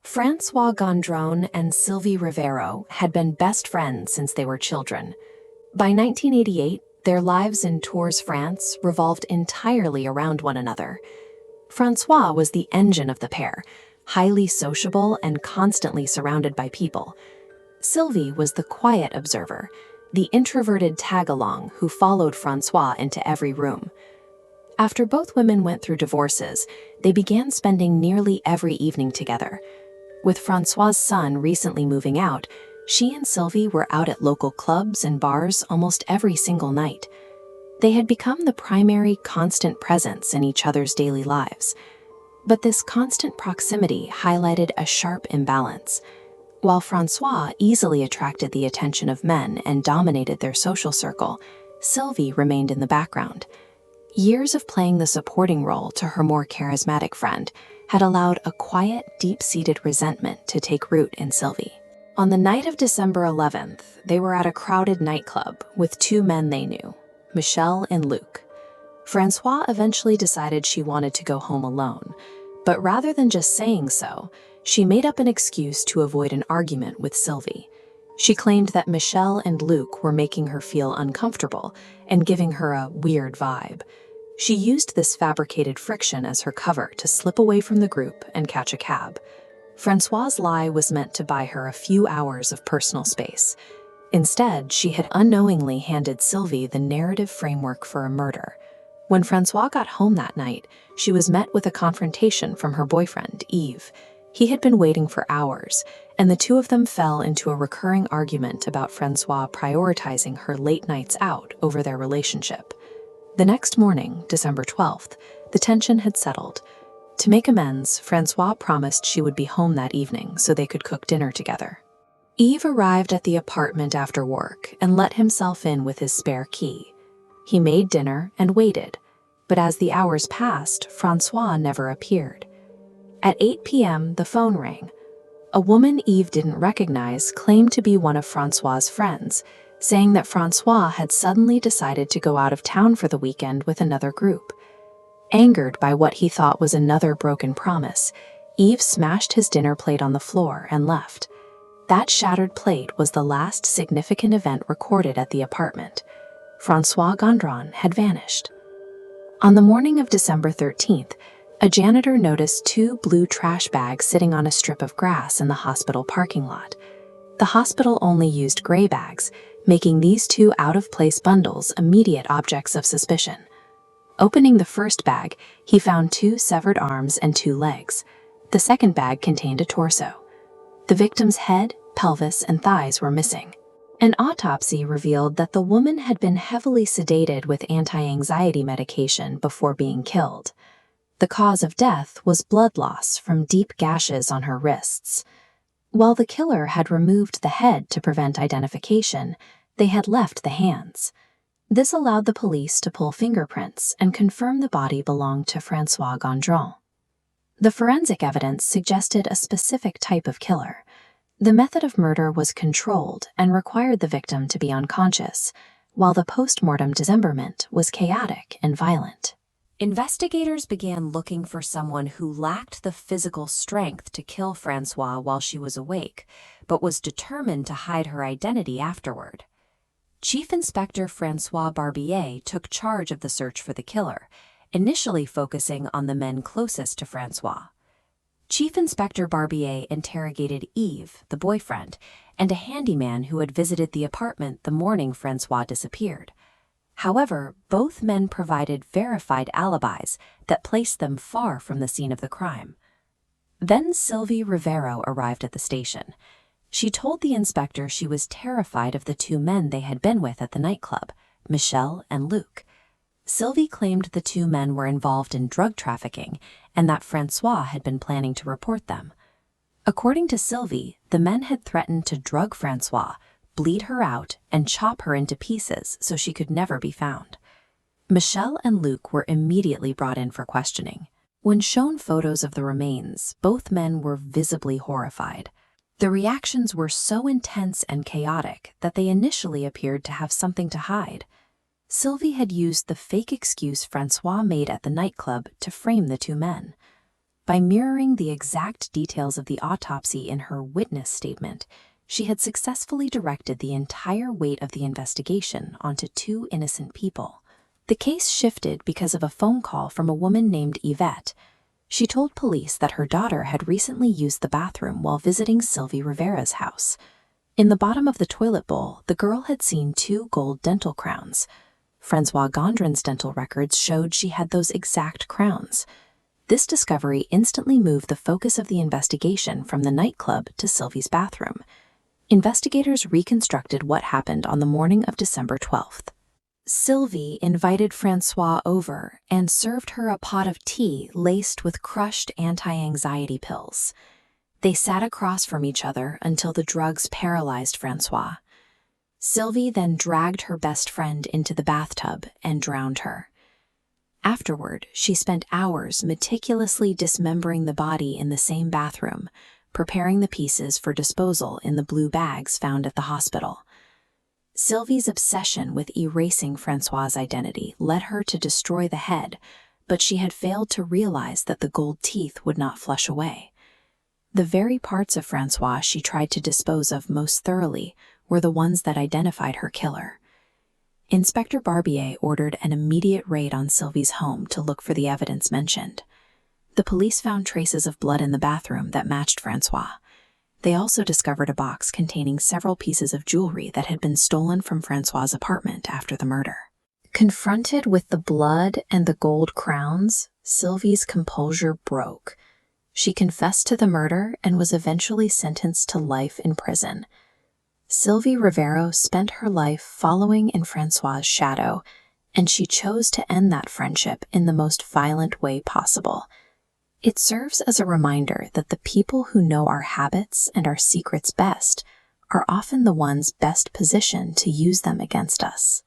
Francois Gandrron and Sylvie Rivero had been best friends since they were children. By 1988, their lives in Tours, France revolved entirely around one another. Francois was the engine of the pair, highly sociable and constantly surrounded by people. Sylvie was the quiet observer, the introverted tag-along who followed Francois into every room. After both women went through divorces, they began spending nearly every evening together. With Francois's son recently moving out, she and Sylvie were out at local clubs and bars almost every single night. They had become the primary constant presence in each other's daily lives. But this constant proximity highlighted a sharp imbalance. While Francois easily attracted the attention of men and dominated their social circle, Sylvie remained in the background. Years of playing the supporting role to her more charismatic friend had allowed a quiet, deep-seated resentment to take root in Sylvie. On the night of December 11th, they were at a crowded nightclub with two men they knew, Michel and Luc. Francois eventually decided she wanted to go home alone, but rather than just saying so, she made up an excuse to avoid an argument with Sylvie. She claimed that Michel and Luc were making her feel uncomfortable and giving her a weird vibe. She used this fabricated friction as her cover to slip away from the group and catch a cab. Francois's lie was meant to buy her a few hours of personal space. Instead, she had unknowingly handed Sylvie the narrative framework for a murder. When Francois got home that night, she was met with a confrontation from her boyfriend, Yves. He had been waiting for hours, and the two of them fell into a recurring argument about Francois prioritizing her late nights out over their relationship. The next morning, December 12th, the tension had settled. To make amends, Francois promised she would be home that evening so they could cook dinner together. Yves arrived at the apartment after work and let himself in with his spare key. He made dinner and waited, but as the hours passed, Francois never appeared. At 8 p.m., the phone rang. A woman Yves didn't recognize claimed to be one of Francois's friends, saying that Francois had suddenly decided to go out of town for the weekend with another group. Angered by what he thought was another broken promise, Yves smashed his dinner plate on the floor and left. That shattered plate was the last significant event recorded at the apartment. Francois Gandrron had vanished. On the morning of December 13th, a janitor noticed two blue trash bags sitting on a strip of grass in the hospital parking lot. The hospital only used gray bags, making these two out-of-place bundles immediate objects of suspicion. Opening the first bag, he found two severed arms and two legs. The second bag contained a torso. The victim's head, pelvis, and thighs were missing. An autopsy revealed that the woman had been heavily sedated with anti-anxiety medication before being killed. The cause of death was blood loss from deep gashes on her wrists. While the killer had removed the head to prevent identification, they had left the hands. This allowed the police to pull fingerprints and confirm the body belonged to Francois Gandrron. The forensic evidence suggested a specific type of killer. The method of murder was controlled and required the victim to be unconscious, while the post-mortem dismemberment was chaotic and violent. Investigators began looking for someone who lacked the physical strength to kill Francois while she was awake, but was determined to hide her identity afterward. Chief Inspector Francois Barbier took charge of the search for the killer, initially focusing on the men closest to Francois. Chief Inspector Barbier interrogated Yves, the boyfriend, and a handyman who had visited the apartment the morning Francois disappeared. However, both men provided verified alibis that placed them far from the scene of the crime. Then Sylvie Rivero arrived at the station. She told the inspector she was terrified of the two men they had been with at the nightclub, Michel and Luc. Sylvie claimed the two men were involved in drug trafficking and that Francois had been planning to report them. According to Sylvie, the men had threatened to drug Francois, bleed her out, and chop her into pieces so she could never be found. Michel and Luc were immediately brought in for questioning. When shown photos of the remains, both men were visibly horrified. The reactions were so intense and chaotic that they initially appeared to have something to hide. Sylvie had used the fake excuse Francois made at the nightclub to frame the two men. By mirroring the exact details of the autopsy in her witness statement, she had successfully directed the entire weight of the investigation onto two innocent people. The case shifted because of a phone call from a woman named Yvette. She told police that her daughter had recently used the bathroom while visiting Sylvie Rivera's house. In the bottom of the toilet bowl, the girl had seen two gold dental crowns. Francois Gandrron's dental records showed she had those exact crowns. This discovery instantly moved the focus of the investigation from the nightclub to Sylvie's bathroom. Investigators reconstructed what happened on the morning of December 12th. Sylvie invited Francois over and served her a pot of tea laced with crushed anti-anxiety pills. They sat across from each other until the drugs paralyzed Francois. Sylvie then dragged her best friend into the bathtub and drowned her. Afterward, she spent hours meticulously dismembering the body in the same bathroom, preparing the pieces for disposal in the blue bags found at the hospital. Sylvie's obsession with erasing Francois's identity led her to destroy the head, but she had failed to realize that the gold teeth would not flush away. The very parts of Francois she tried to dispose of most thoroughly were the ones that identified her killer. Inspector Barbier ordered an immediate raid on Sylvie's home to look for the evidence mentioned. The police found traces of blood in the bathroom that matched Francois. They also discovered a box containing several pieces of jewelry that had been stolen from Francois's apartment after the murder. Confronted with the blood and the gold crowns, Sylvie's composure broke. She confessed to the murder and was eventually sentenced to life in prison. Sylvie Rivero spent her life following in Francois's shadow, and she chose to end that friendship in the most violent way possible. It serves as a reminder that the people who know our habits and our secrets best are often the ones best positioned to use them against us.